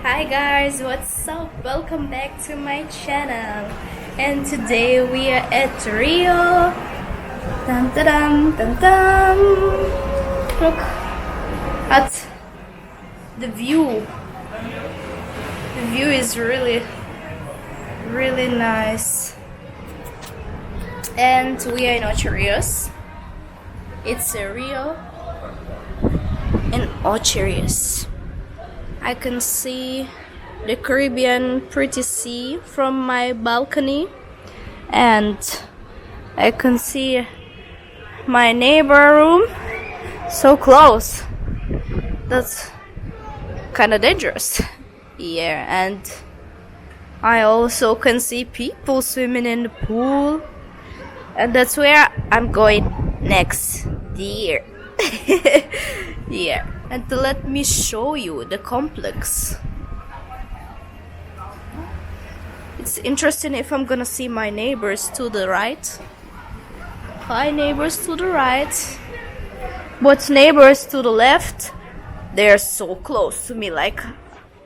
Hi guys, what's up? Welcome back to my channel. And today we are at Rio. Dum dum dum dum. Look at the view. The view is really nice. And we are in Ocho Rios. It's a Rio in Ocho Rios. I can see the Caribbean pretty sea from my balcony, and I can see my neighbor room so close. That's kind of dangerous. Yeah, and I also can see people swimming in the pool, and that's where I'm going next year. Yeah, and let me show you the complex. It's interesting if I'm gonna see my neighbors to the right. Hi neighbors to the right. But neighbors to the left, they're so close to me. Like,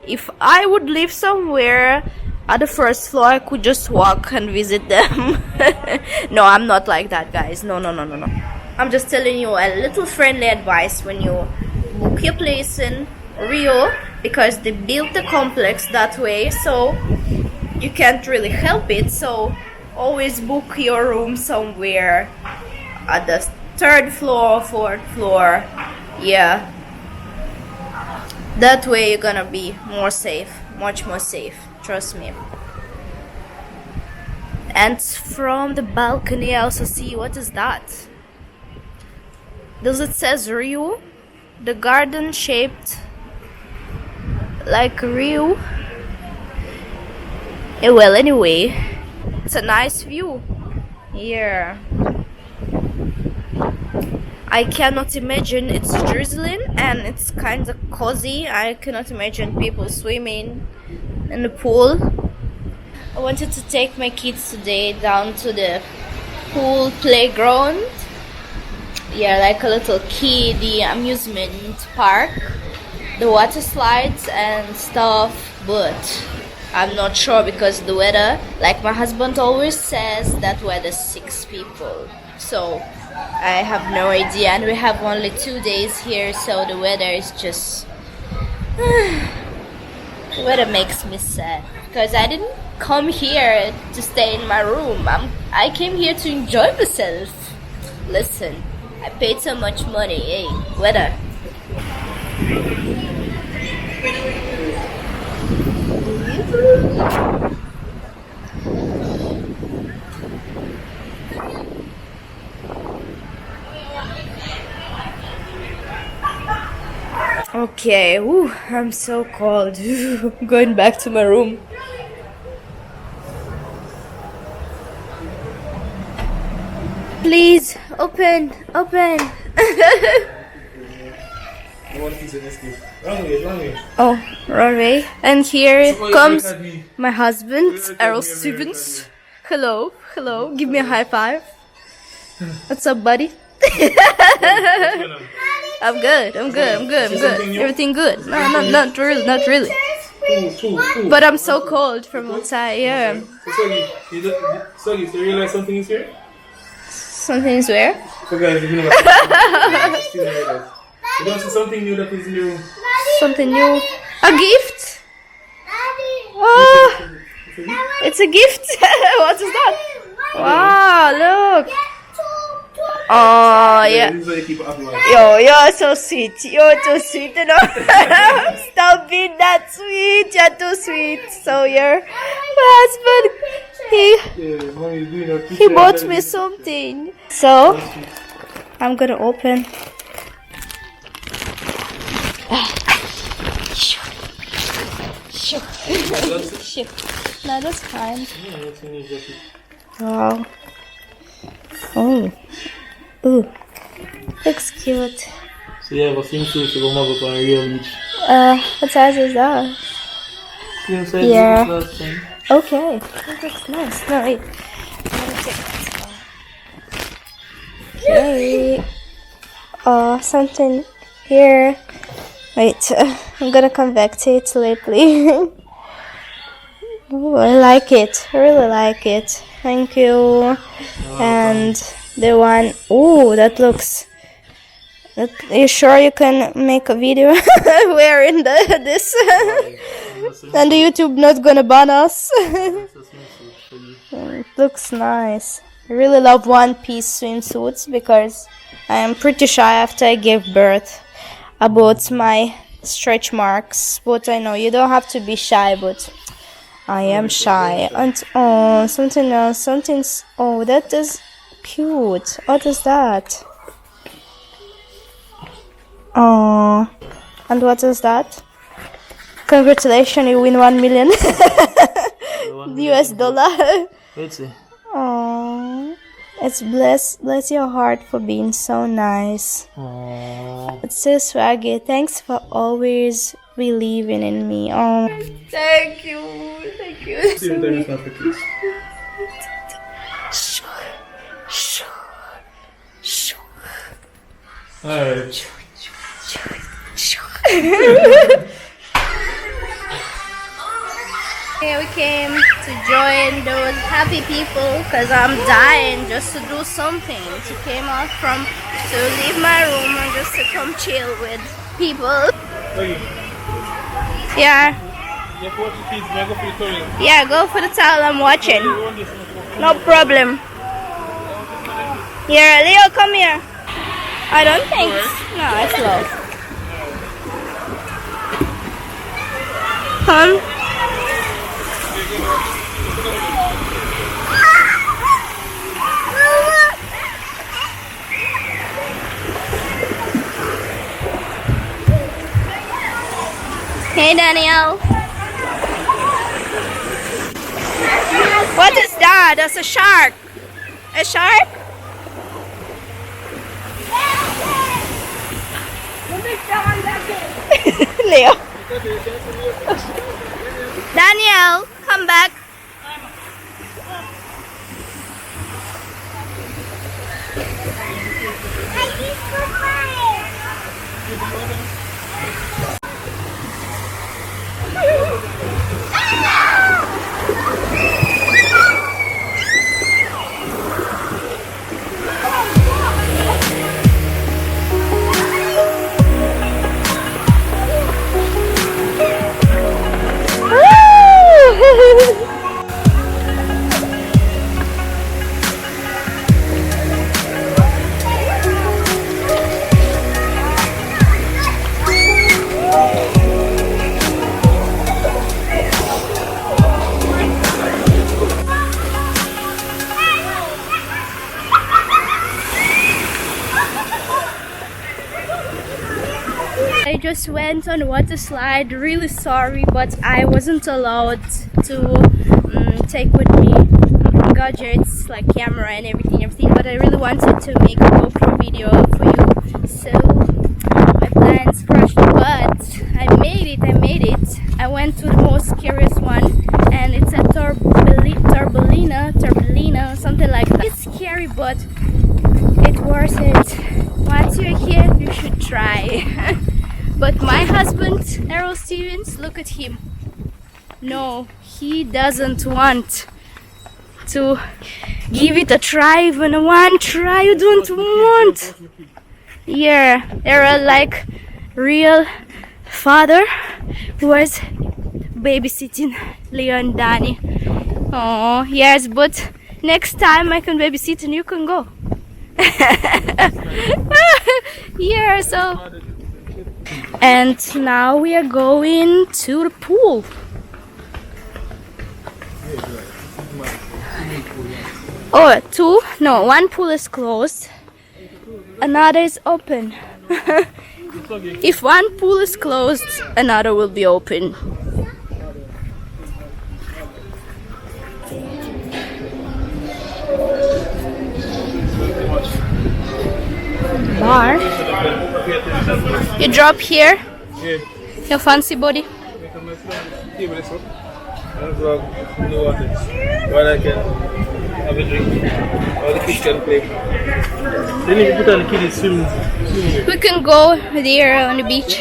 if I would live somewhere at the first floor, I could just walk and visit them. No, I'm not like that, guys. No. I'm just telling you a little friendly advice when you book your place in Rio, because they built the complex that way, so you can't really help it. So always book your room somewhere at the third floor, fourth floor. Yeah, that way you're gonna be more safe, much more safe, trust me. And from the balcony I also see, what is that? Does it says Rio? The garden shaped like Rio. Well, anyway, it's a nice view here. I cannot imagine, it's drizzling and it's kind of cozy. I cannot imagine people swimming in the pool. I wanted to take my kids today down to the pool playground. Yeah, like a little kiddie amusement park, the water slides and stuff, but I'm not sure because the weather, like my husband always says, that weather's 6 people, so I have no idea, and we have only 2 days here, so the weather is just the weather makes me sad, because I didn't come here to stay in my room. I came here to enjoy myself. Listen, I paid so much money. Hey, weather. Okay, whew, I'm so cold. I'm going back to my room. Please, open. Oh, wrong way. And here comes my husband, Errol Stevens. Hello. Give me a high five. What's up, buddy? I'm good. Everything good. No, not really. But I'm so cold from outside. Yeah. So you realize something is here? Something is where? So guys, you know you don't see something new that is in the room. Something new. A gift? Oh, it's a gift. What is that? Wow, look. Oh, yeah. Yo, you're so sweet. You're too sweet, you know. Stop being that sweet. You're too sweet. So your husband, he bought me something. So I'm gonna open. Sure. No, that's fine. Wow. Oh. Ooh. Looks cute. So you have a swimsuit to go mug up on a real beach. What size is that? Same size Yeah. as last time. Okay. That looks nice. No, wait. I'm gonna take that one. Okay. Something here. Wait, I'm gonna come back to it lately. Oh, I like it. I really like it. Thank you. And the one, oh, that looks. Are you sure you can make a video wearing this? And the YouTube not gonna ban us. It looks nice. I really love one-piece swimsuits because I am pretty shy after I gave birth about my stretch marks. But I know you don't have to be shy, but I am shy. And oh, something else. Something's. Oh, that is cute. What is that? Oh, and what is that? Congratulations, you win 1 million US dollar. Let's see. Oh, it's bless your heart for being so nice. Aww. It's so swaggy. Thanks for always believing in me. Oh, thank you. See you there, not the kiss. Alright. Here we came to join those happy people because I'm dying just to do something. To came out to leave my room and just to come chill with people. Okay. Yeah. You have to watch the kids, may I go for the tutorial? Yeah, go for the towel. I'm watching. No problem. Here, Leo, come here. I don't think. No, it's low. Come. Hey, Danielle. What is that? That's a shark. A shark? Leo. Danielle, come back. I just went on water slide. Really sorry, but I wasn't allowed to take with me gadgets like camera and everything. But I really wanted to make a GoPro video for you. So my plans crashed, but I made it. I went to the most scariest one, and it's a turbolina, something like that. It's scary, but it's worth it. Once you're here, you should try. But my husband, Errol Stevens, look at him. No, he doesn't want to give it a try. Even one try, you don't want. Yeah, Errol, like real father who was babysitting Leo and Danny. Oh, yes, but next time I can babysit and you can go. Yeah, so. And now we are going to the pool. Oh, one pool is closed, another is open. If one pool is closed, another will be open. Bar. You drop here? Yeah. Your fancy body? While I can have a drink, all the kids can play. Then if you put on the kids swimming. We can go there on the beach.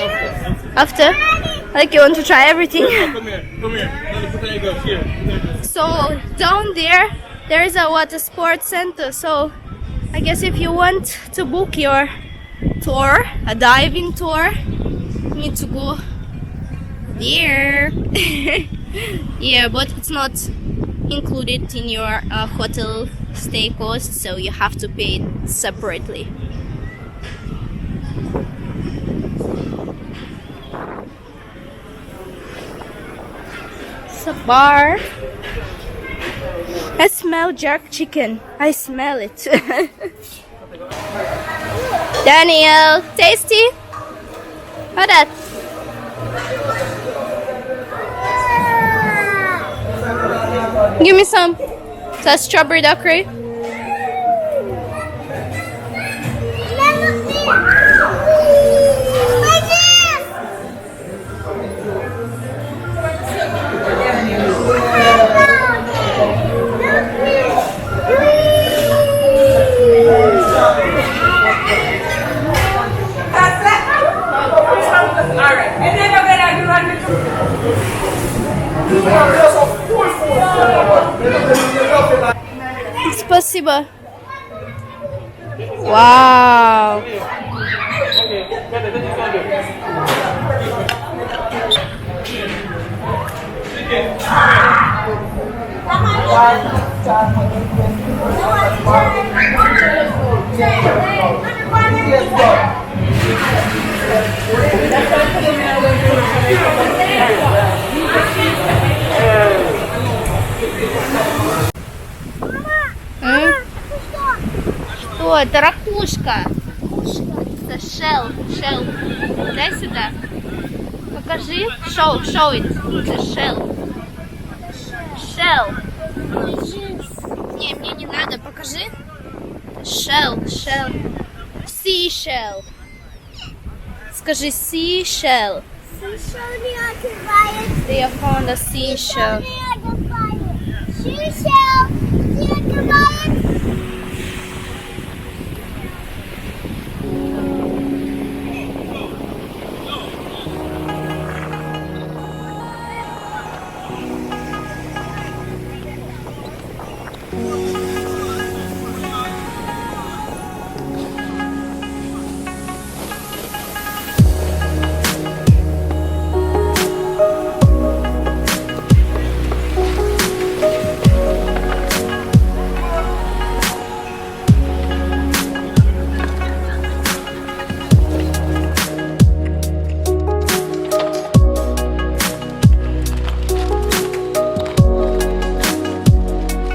After? Like you want to try everything? Come here. Come here. Let me put on your gloves. Here. Put on your gloves. So down there is a water sports center. So I guess if you want to book your tour, a diving tour, you need to go there. Yeah, but it's not included in your hotel stay cost, so you have to pay it separately. It's a bar. I smell jerk chicken. I smell it. Daniel, tasty? How that? Give me some. That's strawberry daiquiri. Спасибо. Wow. Что? Это ракушка. Это shell. Дай сюда. Покажи. Show it. Это shell. Не, мне не надо. Покажи. Shell. Seashell. Скажи seashell. They found a seashell. Seashell.